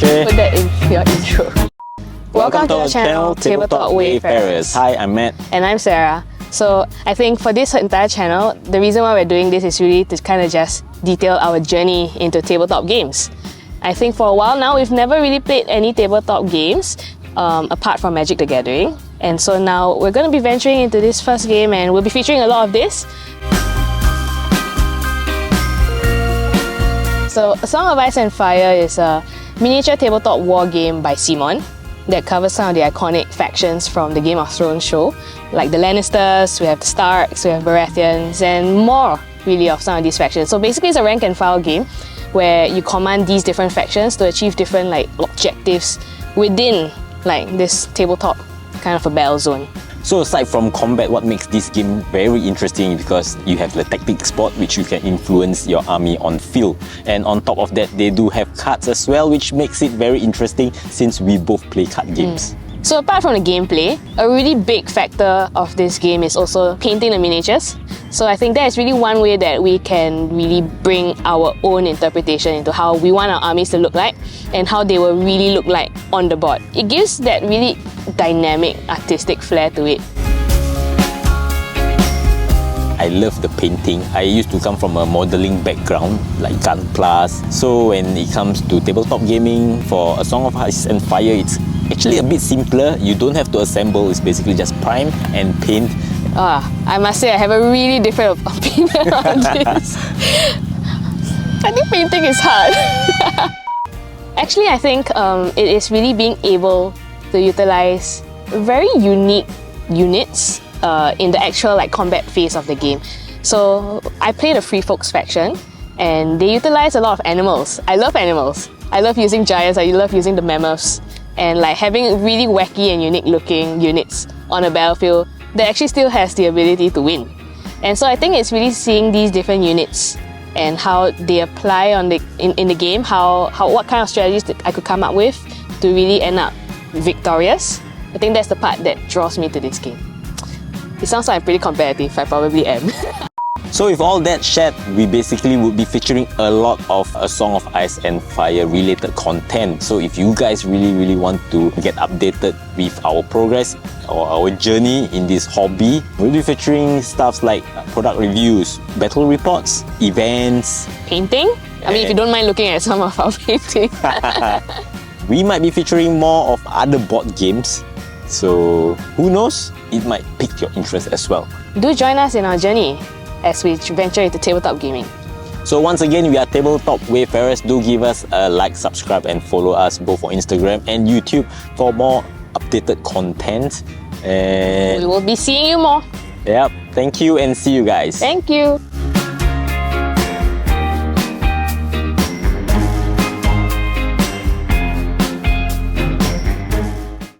Okay. Put that in your intro. Welcome to our channel, Tabletop Wayfarers. Hi, I'm Matt. And I'm Sarah. So I think for this entire channel, the reason why we're doing this is really to kind of just detail our journey into tabletop games. I think for a while now, we've never really played any tabletop games apart from Magic the Gathering. And so now we're going to be venturing into this first game and we'll be featuring a lot of this. So A Song of Ice and Fire is a miniature tabletop war game by Simon that covers some of the iconic factions from the Game of Thrones show, like the Lannisters, we have the Starks, we have Baratheons, and more really of some of these factions. So basically it's a rank and file game where you command these different factions to achieve different objectives within this tabletop kind of a battle zone. So aside from combat, what makes this game very interesting because you have the tactics spot which you can influence your army on field. And on top of that, they do have cards as well, which makes it very interesting since we both play card games. So apart from the gameplay, a really big factor of this game is also painting the miniatures. So I think that is really one way that we can really bring our own interpretation into how we want our armies to look like and how they will really look like on the board. It gives that really dynamic, artistic flair to it. I love the painting. I used to come from a modeling background, like Gun Plus. So when it comes to tabletop gaming, for A Song of Ice and Fire, it's actually a bit simpler. You don't have to assemble, it's basically just prime and paint. I must say I have a really different opinion on this. I think painting is hard. Actually, I think it is really being able to utilize very unique units in the actual combat phase of the game. So I played a Free Folks faction and they utilize a lot of animals. I love animals. I love using giants, I love using the mammoths, and having really wacky and unique looking units on a battlefield that actually still has the ability to win. And so I think it's really seeing these different units and how they apply in the game, what kind of strategies that I could come up with to really end up victorious. I think that's the part that draws me to this game. It sounds like I'm pretty competitive, I probably am. So with all that shared, we basically would be featuring a lot of A Song of Ice and Fire related content. So if you guys really want to get updated with our progress or our journey in this hobby, we'll be featuring stuff like product reviews, battle reports, events, painting. I mean, if you don't mind looking at some of our painting. We might be featuring more of other board games. So who knows, it might pique your interest as well. Do join us in our journey as we venture into tabletop gaming. So once again, we are Tabletop Wayfarers. Do give us a like, subscribe and follow us both on Instagram and YouTube for more updated content. And we will be seeing you more. Yep, thank you and see you guys. Thank you.